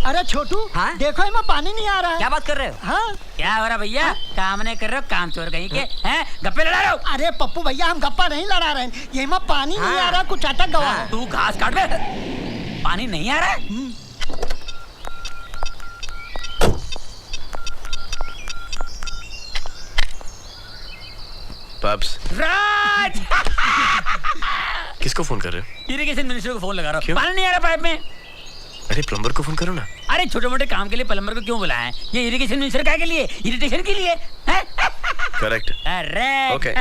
अरे छोटू, हाँ? देखो इसमें पानी नहीं आ रहा है। क्या बात कर रहे हो? हाँ? क्या हो रहा भैया? काम नहीं कर रहे हो, काम चोर कहीं के हैं? गप्पे लड़ा रहे हो? अरे पप्पू भैया, हम गप्पा नहीं लड़ा रहे हैं, ये में पानी नहीं आ रहा, कुछ अटक गवा है। तू घास काट बे। पानी नहीं आ रहा है? पब्स। राज! किसको फोन कर रहे हो? इरिगेशन मिनिस्टर को फोन लगा रहा हूँ। क्यों? पानी नहीं आ रहा पाइप में। अरे प्लम्बर को फोन करो ना। अरे छोटे मोटे काम के लिए प्लम्बर को क्यों बुलाया है? ये इरिगेशन मिनिस्टर का के लिए, इरिटेशन के लिए। करेक्ट। अरे ओके।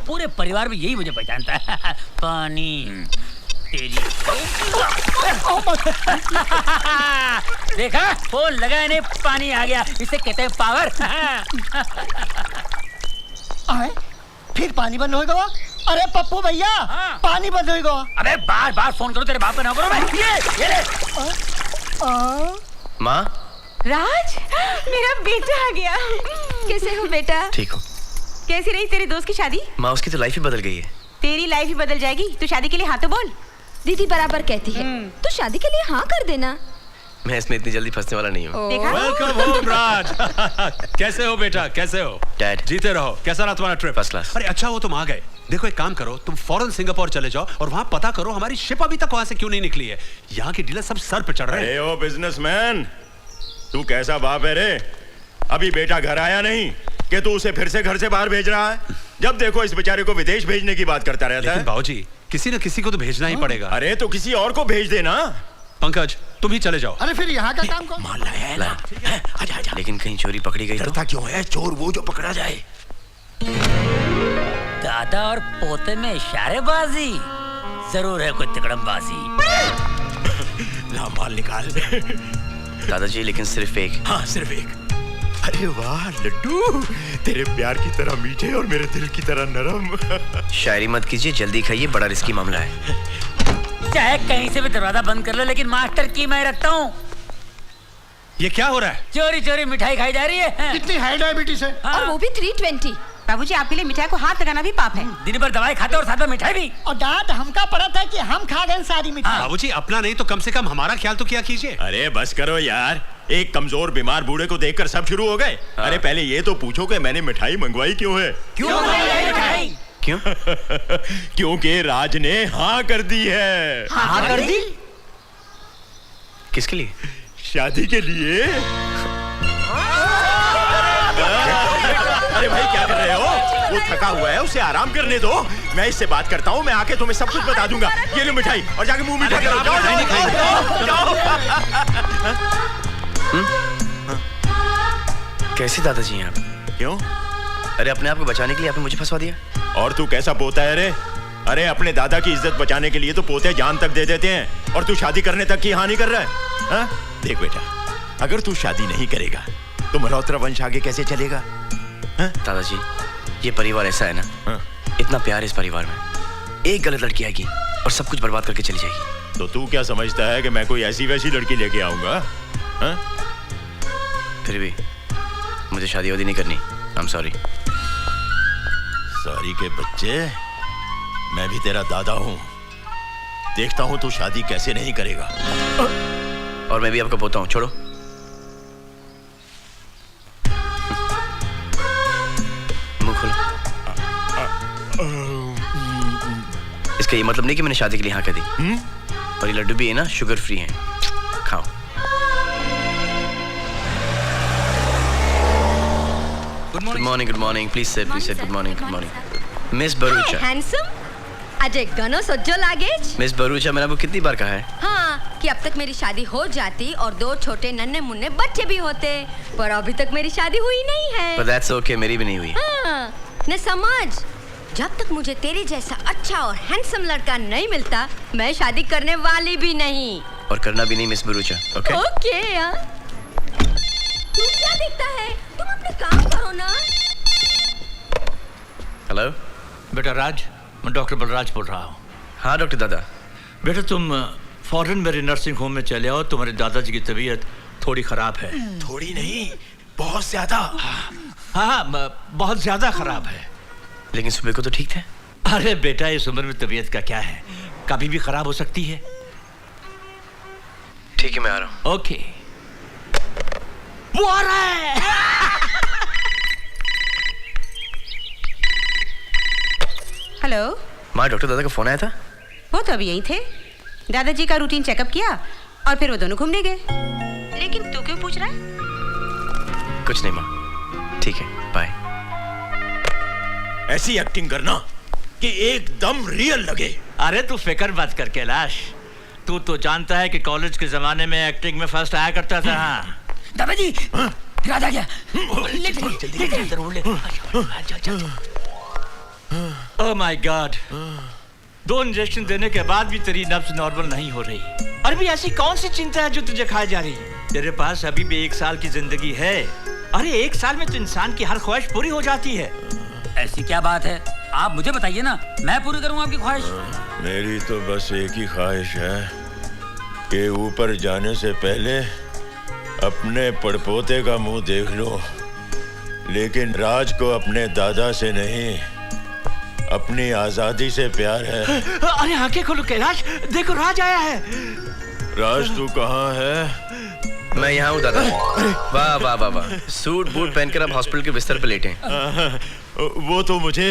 पूरे परिवार में यही मुझे पहचानता है। पानी तेरी देखा, फोन लगा नहीं, पानी आ गया, इसे कहते हैं पावर। आए? फिर पानी बंद हो गया? अरे पप्पू भैया, हाँ। पानी बंद हो गया। अबे बार बार फोन करो, तेरे बाप का ना करो मैं। ये ले। माँ। राज, मेरा बेटा आ गया। कैसे हो बेटा? ठीक हो? कैसी रही तेरे दोस्त की शादी? माँ, उसकी तो लाइफ ही बदल गई है। तेरी लाइफ ही बदल जाएगी। तू शादी के लिए हाँ तो बोल। दीदी बराबर कहती है, तू शादी के लिए हाँ कर देना। मैं इसमें इतनी जल्दी फंसने वाला नहीं हूँ। देखा? वेलकम होम राज। कैसे हो बेटा, कैसे हो? डैड। जीते रहो। कैसा रहा तुम्हारा ट्रिप? First class. अरे अच्छा वो तुम आ गए। देखो एक काम करो, तुम फौरन सिंगापुर चले जाओ और वहाँ पता करो हमारी शिप अभी तक वहाँ से क्यों नहीं निकली है। यहाँ की डीलर सब सर पे चढ़ रहे हैं। अरे ओ बिजनेसमैन, तू कैसा बाप है रे? अभी बेटा घर आया नहीं कि तू उसे फिर से घर से बाहर भेज रहा है? जब देखो इस बेचारे को विदेश भेजने की बात करता रहता लेकिन है। बाबूजी, किसी न किसी को तो भेजना ही पड़ेगा। अरे तो किसी और को भेज देना। पंकज, तुम ही चले जाओ। अरे फिर यहाँ का काम कौन? मान लाया है ना? आजा आजा। लेकिन कहीं चोरी पकड़ी गई तो? डरता क्यों है? चोर वो जो पकड़ा जाए। दादा और पोते में इशारेबाजी, जरूर है कोई तिकड़मबाजी। ला माल निकाल। दादाजी, लेकिन सिर्फ एक। हाँ सिर्फ एक। अरे वाह लड्डू, तेरे प्यार की तरह मीठे और मेरे दिल की तरह नरम। शायरी मत कीजिए, जल्दी खाइए, बड़ा रिस्की मामला है। चाहे कहीं से भी दरवाजा बंद कर लो, लेकिन मास्टर की मैं रखता हूँ। ये क्या हो रहा है? चोरी चोरी मिठाई खाई जा रही है। कितनी हाई डायबिटीज है? हाँ। और वो भी 320। बाबूजी, आपके लिए मिठाई को हाथ लगाना भी पाप है। दिन भर दवाई खाते और साथ में मिठाई भी। और डांट हमका पड़ा था कि हम खा गए सारी मिठाई। बाबूजी, अपना नहीं तो कम से कम हमारा ख्याल तो किया कीजिए। अरे बस करो यार, एक कमजोर बीमार बूढ़े को देखकर सब शुरू हो गए। अरे पहले ये तो पूछो कि मैंने मिठाई मंगवाई क्यों है? क्यों मिठाई? क्यों? क्योंकि राज ने हाँ कर दी है। हाँ कर दी? किसके लिए? शादी के लिए। अरे भाई क्या कर रहे हो? वो थका हुआ है, उसे आराम करने दो। मैं इससे बात करता हूँ, मैं आके तुम्हें सब कुछ बता दूंगा। ये लो मिठाई और जाके मुंह मीठा करो। जाओ जाओ जाओ। कैसे दादाजी हैं आप? क्यों? अरे अपने आप को बचाने के लिए आपने मुझे फंसवा दिया। और तू कैसा पोता है रे? अरे अपने दादा की इज्जत बचाने के लिए तो पोते जान तक दे देते हैं, और तू शादी करने तक की हानि कर रहा है। हाँ? देख बेटा, अगर तू शादी नहीं करेगा तो मल्होत्रा वंश आगे कैसे चलेगा? हाँ? दादाजी, ये परिवार ऐसा है ना, हाँ? इतना प्यार इस परिवार में, एक गलत लड़की आएगी और सब कुछ बर्बाद करके चली जाएगी। तो तू क्या समझता है कि मैं कोई ऐसी वैसी लड़की लेके आऊंगा? हाँ? फिर भी मुझे शादी वादी नहीं करनी। I am sorry. सॉरी के बच्चे, मैं भी तेरा दादा हूं। देखता हूं तू शादी कैसे नहीं करेगा। और मैं भी आपका पोता हूं, छोड़ो। मुंह खोलो। इसका ये मतलब नहीं कि मैंने शादी के लिए हाँ कह दी। और ये लड्डू भी है ना, शुगर फ्री हैं, खाओ। Good morning, good morning. Please sir, please sir. Good morning, good morning. Miss Bharucha. Handsome, आज एक गनो सज्जो लागेज। मिस भरूचा, मैंने आपको कितनी बार कहा है हाँ, कि अब तक मेरी शादी हो जाती और 2 छोटे नन्हे मुन्ने बच्चे भी होते, पर अभी तक मेरी शादी हुई नहीं है। But that's okay, मेरी भी नहीं हुई। हाँ, न समझ, जब तक मुझे तेरे जैसा अच्छा और हैंडसम लड़का नहीं मिलता, मैं शादी करने वाली भी नहीं। और करना भी नहीं मिस भरूचा, ओके? ओके यार। तू क्या देखता है? तुम अपने काम करो ना। हेलो। बेटा राज, मैं डॉक्टर बलराज बोल रहा हूँ। हाँ डॉक्टर दादा। बेटा तुम फौरन मेरे नर्सिंग होम में चले आओ, तुम्हारे दादाजी की तबीयत थोड़ी खराब है। थोड़ी नहीं, बहुत ज्यादा। हाँ, बहुत ज्यादा खराब है। लेकिन सुबह को तो ठीक थे। अरे बेटा, इस उम्र में तबीयत का क्या है, कभी भी खराब हो सकती है। ठीक है, मैं आ रहा हूँ। ओके। वो आ रहा है। हेलो माँ, डॉक्टर दादा का फोन आया था। वो तो अभी यहीं थे। दादाजी का रूटीन चेकअप किया और फिर वो दोनों घूमने गए। लेकिन तू क्यों पूछ रहा है? कुछ नहीं माँ, ठीक है, बाय। ऐसी एक्टिंग करना कि एकदम रियल लगे। अरे तू फिक्र मत कर कैलाश, तू तो जानता है कि कॉलेज के जमाने में एक्टिंग में फर्स्ट आया करता था। हाँ। दादाजी, राज आ गया। ओह माय गॉड, 2 इंजेक्शन देने के बाद भी तेरी नब्ज नॉर्मल नहीं हो रही। और भी ऐसी कौन सी चिंता है जो तुझे खाई जा रही है? तेरे पास अभी भी 1 साल की जिंदगी है। अरे 1 साल में तो इंसान की हर ख्वाहिश पूरी हो जाती है। ऐसी क्या बात है, आप मुझे बताइए ना, मैं पूरी करूंगा आपकी ख्वाहिश। मेरी तो बस एक ही ख्वाहिश है कि ऊपर जाने से पहले अपने पड़पोते का मुंह देख लो, लेकिन राज को अपने दादा से नहीं, अपनी आजादी से प्यार है। अरे आंखें खोलो कैलाश, देखो राज आया है। राज तू कहाँ है? मैं यहाँ हूँ दादा। वाह वाह वाह वाह, सूट बूट पहनकर आप हॉस्पिटल के बिस्तर पे लेटे हैं। वो तो मुझे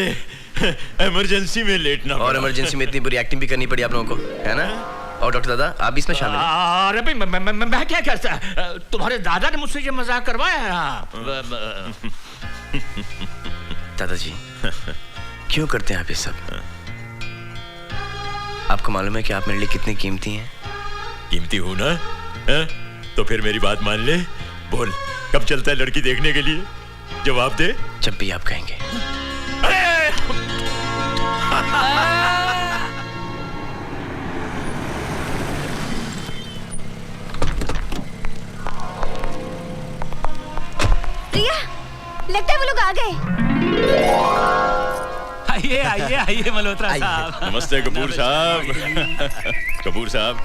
इमरजेंसी में लेटना और पड़ा। इमरजेंसी में इतनी बुरी एक्टिंग भी करनी पड़ी आप लोगों को, है ना? और डॉक्टर दादा, आप भी इसमें शामिल हैं। अरे भाई मैं क्या करता, तुम्हारे दादा ने मुझसे ये मजाक करवाया है। दादाजी, क्यों करते हैं आप ये सब? आपको मालूम है कि आप मेरे लिए कितनी कीमती हैं? कीमती हूँ ना? तो फिर मेरी बात मान ले। बोल, कब चलता है लड़की देखने के लिए? जवाब दे। जब भी आप कहेंगे। प्रिया, लगता है वो लोग आ गए। आइए आइए आइए मल्होत्रा साहब। नमस्ते कपूर साहब। कपूर साहब,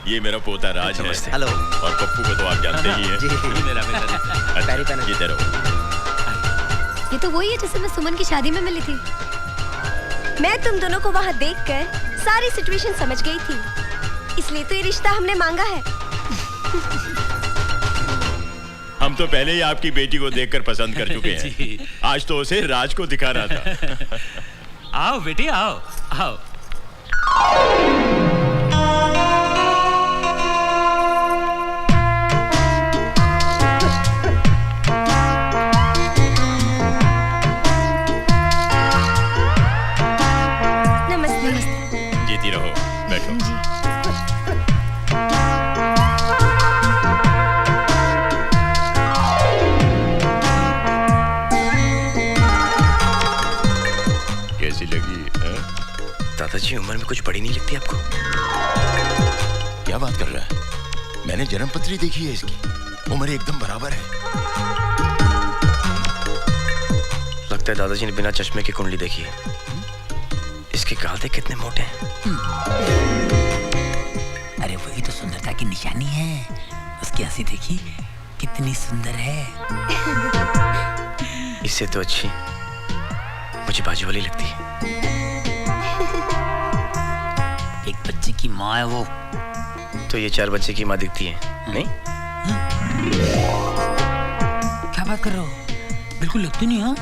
ये मेरा पोता राज है। हेलो। और पप्पू को तो आप जानते ही हैं। अच्छा, ये तेरा। ये तो वही है जिसे मैं सुमन की शादी में मिली थी। मैं तुम दोनों को वहाँ देखकर सारी सिचुएशन समझ गई थी, इसलिए तो ये रिश्ता हमने मांगा है। हम तो पहले ही आपकी बेटी को देखकर पसंद कर चुके हैं। आज तो उसे राज को दिखाना था। आओ बेटी, आओ आओ। जीती रहो, बैठो। कैसी लगी है? दादाजी, उम्र में कुछ बड़ी नहीं लगती आपको? क्या बात कर रहा है? मैंने जन्मपत्री देखी है इसकी, उम्र एकदम बराबर है। लगता है दादाजी ने बिना चश्मे की कुंडली देखी है। इसके गाल देख कितने मोटे हैं। अरे वही तो सुंदरता की निशानी है। उसकी हंसी देखी कितनी सुंदर है। इससे तो अच्छी मुझे बाजू वाली लगती है। एक बच्चे की माँ है वो। तो ये 4 बच्चे की माँ दिखती है, नहीं? क्या बात कर रहे हो? बिल्कुल लगती नहीं। हाँ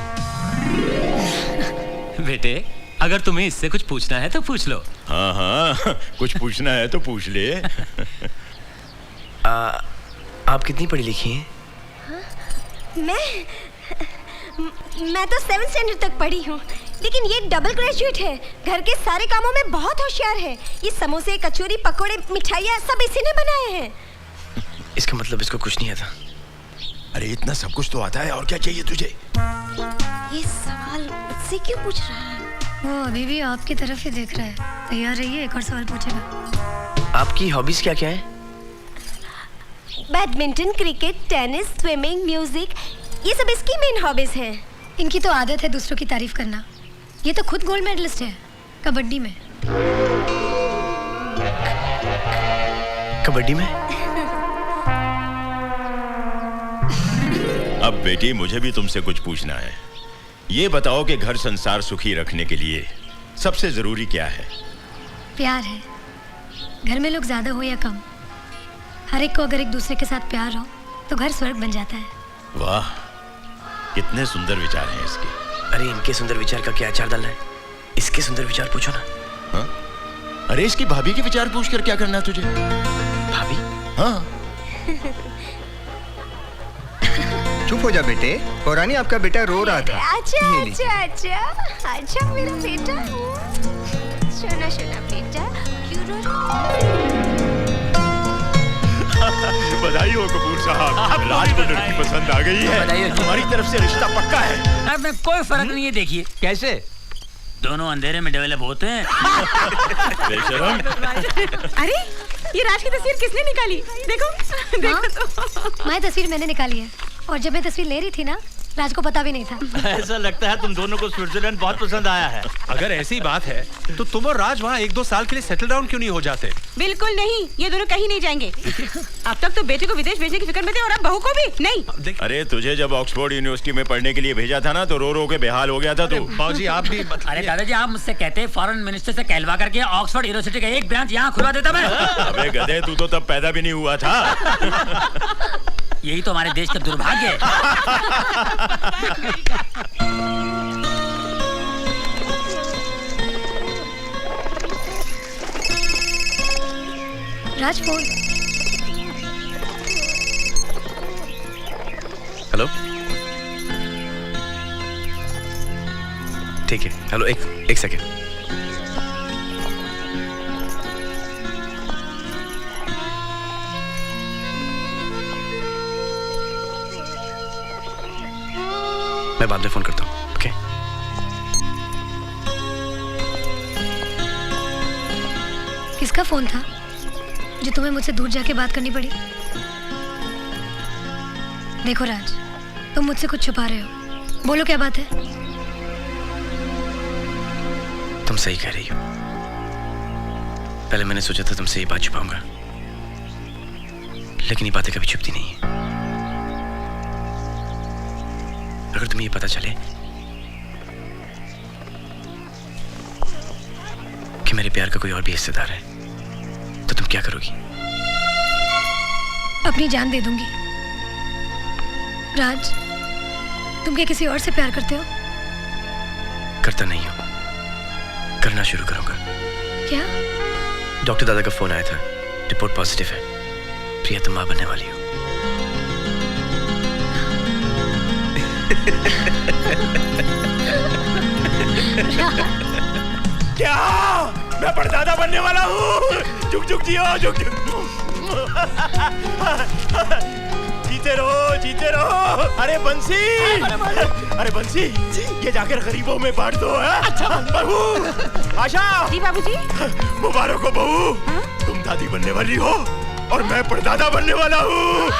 बेटे, अगर तुम्हें इससे कुछ पूछना है तो पूछ लो। हाँ हाँ, कुछ पूछना है तो पूछ ले। आप कितनी पढ़ी लिखी हैं? मैं तो 7th स्टैंडर्ड तक पढ़ी हूँ, लेकिन ये डबल ग्रेजुएट है। घर के सारे कामों में बहुत होशियार है। ये समोसे, कचौरी, पकोड़े, मिठाइयाँ सब इसी ने बनाए हैं। इसका मतलब इसको कुछ नहीं आता। अरे इतना सब कुछ तो आता है, और क्या चाहिए तुझे? ये सवाल मुझसे क्यों पूछ रहा है? वो अभी भी आपकी तरफ ही देख रहा है। तैयार रहिए, एक और सवाल पूछेगा। आपकी हॉबीज क्या क्या है? Badminton, cricket, tennis, swimming, music, ये सब इसकी मेन हॉबीज हैं। इनकी तो आदत है दूसरों की तारीफ करना। ये तो खुद गोल्ड मेडलिस्ट है कबड्डी में। कबड्डी में? अब बेटी, मुझे भी तुमसे कुछ पूछना है। ये बताओ कि घर संसार सुखी रखने के लिए सबसे जरूरी क्या है? प्यार है। घर में लोग ज्यादा हो या कम, हर एक को अगर एक दूसरे के साथ प्यार हो तो घर स्वर्ग बन जाता है। वाह, कितने सुंदर विचार हैं इसके। अरे इनके सुंदर विचार का क्या अचार डालना है? इसके सुंदर विचार पूछो ना। हाँ? अरे इसकी भाभी के विचार पूछ कर क्या करना है तुझे? भाभी? हाँ। चुप हो जा बेटे, पुरानी आपका बेटा रो रहा था। अच्छा अच्छा अच्छा अच्छा मेरा बेटा, सुना सुना बेटा, क्यों रो रहा? बधाई हो कपूर साहब, राज को लड़की पसंद आ गई है। हमारी तरफ से रिश्ता पक्का है। अब में कोई फर्क नहीं है। देखिए कैसे दोनों अंधेरे में डेवलप होते हैं। बेशरम। अरे ये राज की तस्वीर किसने निकाली? देखो देखो तो। मैं तस्वीर मैंने निकाली है, और जब मैं तस्वीर ले रही थी ना, राज को पता भी नहीं था। ऐसा लगता है तुम दोनों को स्विट्जरलैंड बहुत पसंद आया है। अगर ऐसी बात है तो तुम और राज वहाँ 1-2 साल के लिए सेटल डाउन क्यों नहीं हो जाते? बिल्कुल नहीं, ये दोनों कहीं नहीं जाएंगे। अब तक तो बेटे को विदेश भेजने की फिक्र में थे और अब बहू को भी नहीं। अरे तुझे जब ऑक्सफोर्ड यूनिवर्सिटी में पढ़ने के लिए भेजा था ना, तो रो रो के बेहाल हो गया था तू। बाबूजी आप भी अरे दादाजी आप मुझसे कहते फॉरेन मिनिस्टर से कहलवा करके ऑक्सफोर्ड यूनिवर्सिटी का एक ब्रांच यहाँ खुलवा देता मैं। अबे गधे, तू तो तब पैदा भी नहीं हुआ था। यही तो हमारे देश का दुर्भाग्य है। राज फोन। हेलो, ठीक है। हेलो, एक सेकेंड। मैं बाद में फोन करता हूँ। ओके? किसका फोन था जो तुम्हें मुझसे दूर जाके बात करनी पड़ी? देखो राज, तुम मुझसे कुछ छुपा रहे हो। बोलो क्या बात है? तुम सही कह रही हो। पहले मैंने सोचा था तुमसे ये बात छुपाऊंगा, लेकिन ये बातें कभी छुपती नहीं है। अगर तुम्हें ये पता चले कि मेरे प्यार का कोई और भी हिस्सेदार है, तो तुम क्या करोगी? अपनी जान दे दूंगी। राज, तुम क्या किसी और से प्यार करते हो? करता नहीं हूं, करना शुरू करूंगा। क्या? डॉक्टर दादा का फोन आया था, रिपोर्ट पॉजिटिव है। प्रिया तुम मां बनने वाली हो। क्या? मैं परदादा बनने वाला हूँ। झुक झुक जियो, झुक झुक। जीते रहो, जीते रहो। अरे बंसी, अरे बंसी, ये जाकर गरीबों में बांट दो। अच्छा बहू, आशा। जी बाबूजी। मुबारक हो बहू, तुम दादी बनने वाली हो और मैं परदादा बनने वाला हूँ।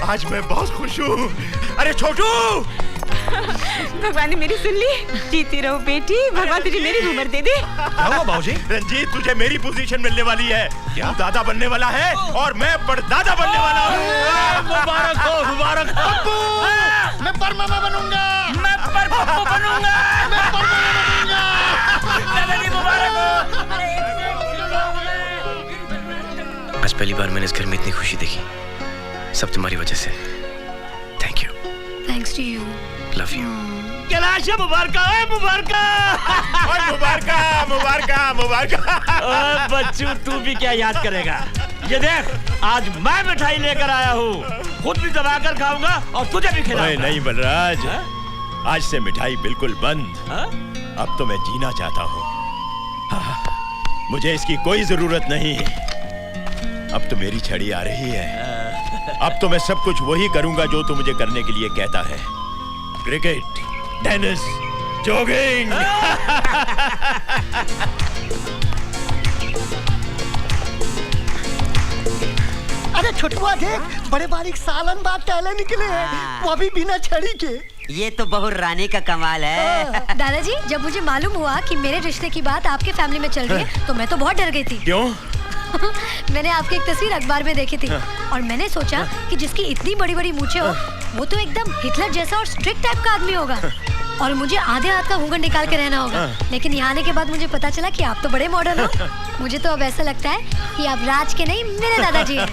आज मैं बहुत खुश हूँ। अरे छोटू, भगवान ने मेरी सुन ली। जीती रहो बेटी, भगवान तुझे मेरी उम्र दे दे। बाबूजी, रंजीत तुझे मेरी पोजीशन मिलने वाली है। तू दादा बनने वाला है और मैं परदादा बनने वाला हूँ। मुबारक हो, मुबारक हो। मैं परमामा बनूंगा। मैं परपप्पू बनूंगा। मैं परमामा बनूंगा। दादाजी मुबारक हो। आज पहली बार मैंने इस घर में इतनी खुशी देखी। सब तुम्हारी वजह से। Thank you. Thanks to you. Love you. Kailash मुबारका, मुबारका, मुबारका, मुबारका, मुबारका। बच्चू तू भी क्या याद करेगा? ये देख, आज मैं मिठाई लेकर आया हूँ। खुद भी दबा कर खाऊंगा और तुझे भी खिलाऊंगा। नहीं बलराज, आज से मिठाई बिल्कुल बंद। अब तो मैं जीना चाहता हूँ। मुझे इसकी कोई जरूरत नहीं। अब तो मेरी छड़ी आ रही है। अब तो मैं सब कुछ वही करूंगा जो तू मुझे करने के लिए कहता है। Cricket, tennis, jogging. अरे छोटुआ देख, बड़े बारीक सालन बाद टहले निकले हैं, वो भी बिना छड़ी के। ये तो बहु रानी का कमाल है। दादाजी, जब मुझे मालूम हुआ कि मेरे रिश्ते की बात आपके फैमिली में चल रही है, तो मैं तो बहुत डर गई थी। क्यों? मैंने आपकी एक तस्वीर अखबार में देखी थी और मैंने सोचा कि जिसकी इतनी बड़ी बड़ी मूंछें हो, वो तो एकदम हिटलर जैसा और स्ट्रिक्ट टाइप का आदमी होगा। और मुझे आधे हाथ का घूंघट निकाल के रहना होगा। लेकिन यहाँ आने के बाद मुझे पता चला कि आप तो बड़े मॉडर्न हो। मुझे तो अब ऐसा लगता है कि आप राज के नहीं मेरे दादाजी हैं।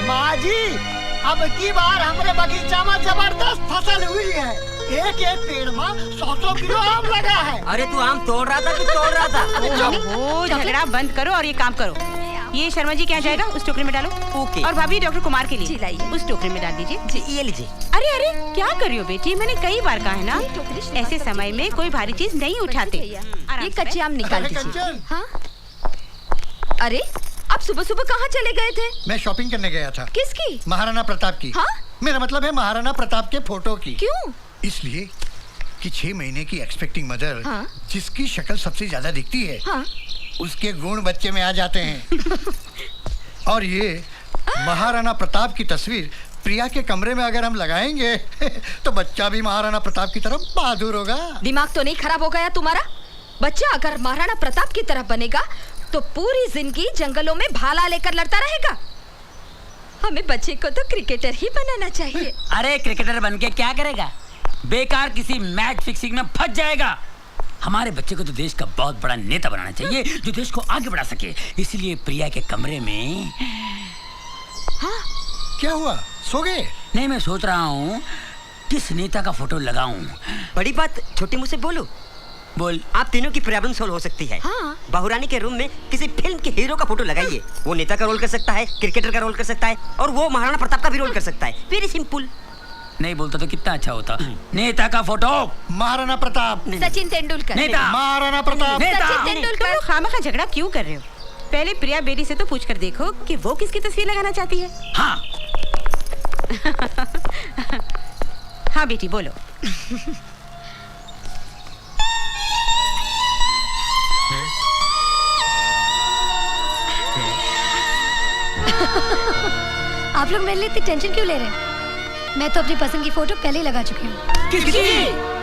माँ जी, अब की बार हमारे बगीचा में जबरदस्त फसल हुई है। एक एक पेड़ में 100 किलो आम लगा है। अरे तू आम तोड़ रहा था कि तोड़ रहा था? वो झगड़ा बंद करो और ये काम करो। ये शर्मा जी क्या जाएगा उस टोकरी में डालो। ओके। और भाभी डॉक्टर कुमार के लिए उस टोकरी में डाल दीजिए। जी ये लीजिए। अरे अरे क्या कर रही हो बेटी, मैंने कई बार कहा है ना, ऐसे समय में कोई भारी चीज नहीं उठाते। ये कच्चे आम निकाल दीजिए। हाँ? अरे आप सुबह सुबह कहाँ चले गए थे? मैं शॉपिंग करने गया था। किसकी? महाराणा प्रताप की। हाँ? मेरा मतलब है महाराणा प्रताप के फोटो की। क्यों? इसलिए कि 6 महीने की एक्सपेक्टिंग मदर हाँ? जिसकी शक्ल सबसे ज्यादा दिखती है, हाँ? उसके गुण बच्चे में आ जाते हैं। और ये महाराणा प्रताप की तस्वीर प्रिया के कमरे में अगर हम लगाएंगे तो बच्चा भी महाराणा प्रताप की तरफ बहादुर होगा। दिमाग तो नहीं खराब हो गया तुम्हारा? बच्चा अगर महाराणा प्रताप की तरह बनेगा तो पूरी जिंदगी जंगलों में भाला लेकर लड़ता रहेगा। हमें बच्चे को तो क्रिकेटर ही बनाना चाहिए। अरे क्रिकेटर बनके क्या करेगा? बेकार किसी मैच फिक्सिंग में फंस जाएगा। हमारे बच्चे को तो देश का बहुत बड़ा नेता बनाना चाहिए जो देश को आगे बढ़ा सके। इसलिए प्रिया के कमरे में। हाँ? क्या हुआ, सो गए? नहीं, मैं सोच रहा हूँ किस नेता का फोटो लगाऊं। बड़ी बात छोटी मुँह से बोलो। बोल। आप तीनों की प्रॉब्लम सोल्व हो सकती है। हाँ? बहुरानी के रूम में किसी फिल्म के हीरो का फोटो लगाइए। वो नेता का रोल कर सकता है, क्रिकेटर का रोल कर सकता है, और वो महाराणा प्रताप का भी रोल कर सकता है। Very simple. नहीं बोलता तो कितना अच्छा होता। नेता का फोटो महाराणा प्रताप। सचिन तेंदुलकर। नेता महाराणा प्रताप। सचिन तेंदुलकर। तुम खामखा झगड़ा क्यों कर रहे हो? पहले प्रिया बेटी से तो पूछ कर देखो कि वो किसकी तस्वीर लगाना चाहती है। हाँ। हाँ बेटी बोलो। आप लोग मेरे लिए इतनी टेंशन क्यों ले रहे हैं? मैं तो अपनी पसंद की फोटो पहले ही लगा चुकी हूँ। किसकी?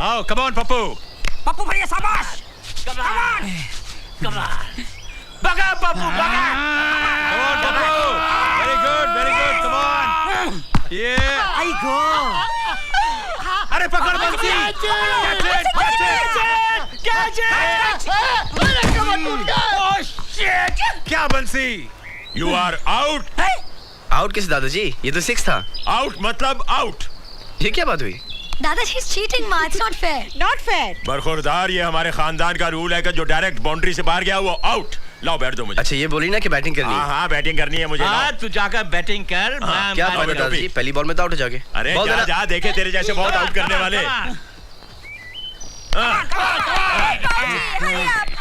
आओ, come on, पप्पू। पप्पू भैया शाबाश। Come on, बगा पप्पू बगा। Come on, Pappu. Very good, come on। Yeah। आई गो। अरे पकड़ बंसी। Catch it। Oh shit! क्या बंसी? You are out। आउट किस दादाजी? ये तो 6 था। आउट मतलब आउट। ये क्या बात हुई? दादाजी इज चीटिंग माँ, it's not fair. Not fair. बरखुरदार, ये हमारे खानदान का रूल है कि जो डायरेक्ट बाउंड्री से बाहर गया वो आउट। लाओ बैठ दो मुझे। अच्छा ये बोली ना कि बैटिंग करनी है। हाँ बैटिंग करनी है मुझे। हाँ तू जाकर बैटिंग कर। मैं क्या बात है दादाजी? पहली बॉल में तो आउट हो जाओगे। अरे जा देखे तेरे जैसे बहुत आउट करने वाले।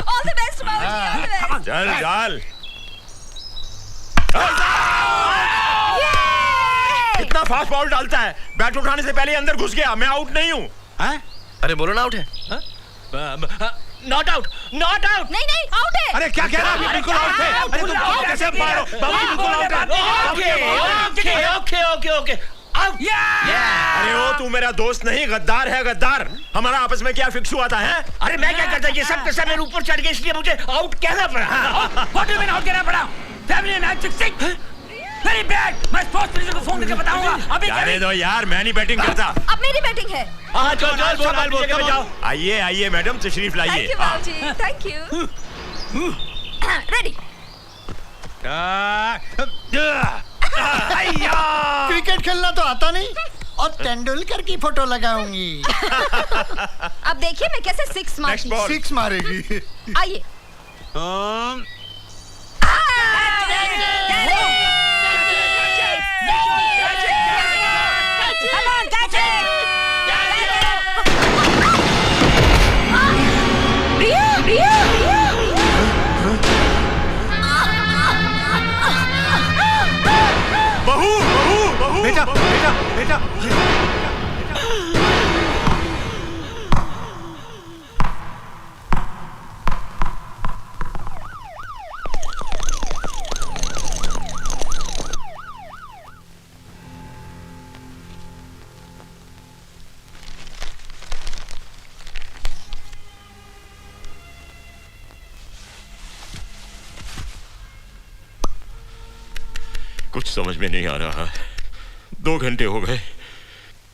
All the best, Babuji, all the best. चल इतना फास्ट बॉल डालता है, बैट उठाने से पहले ही अंदर घुस गया। मैं आउट नहीं हूँ। अरे बोलो ना आउट है। Not out, not out. नहीं नहीं आउट है। अरे क्या कह रहा है? बिल्कुल आउट है। अरे तुम आउट कैसे मारो? बाबू बिल्कुल आउट है। Okay okay okay okay out. अरे ओ तू मेरा दोस्त नहीं, गद्दार है गद्दार। हमारा आपस में क्या फिक्स हुआ था? है अरे मैं क्या करता, ये सब के सब मेरे ऊपर चढ़ गए, इसलिए मुझे आउट कहना पड़ा। What do you mean out कहना पड़ा? Family night fixing very bad. मैं स्पोर्ट्स मिनिस्टर को फोन करके बताऊंगा अभी। जाने दो यार, मैं नहीं बैटिंग करता। अब मेरी बैटिंग है। हाँ चल चल बोल जाओ। आइए आइए मैडम, तशरीफ थैंक लाइए। यू बाबूजी, थैंक यू। रेडी। क्रिकेट खेलना तो आता नहीं और तेंदुलकर की फोटो लगाऊंगी। अब देखिए मैं कैसे सिक्स मारती हूँ। सिक्स मारेगी। आइए। बहू बहू बहू बेटा बेटा बेटा। कुछ समझ में नहीं आ रहा। 2 घंटे हो गए,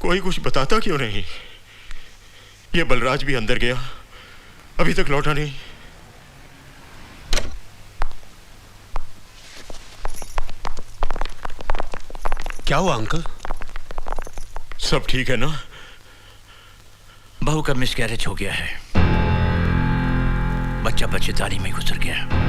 कोई कुछ बताता क्यों नहीं? ये बलराज भी अंदर गया, अभी तक लौटा नहीं। क्या हुआ अंकल? सब ठीक है ना? बहू का मिसकैरेज हो गया है, बच्चा बच्चेदानी में गुजर गया।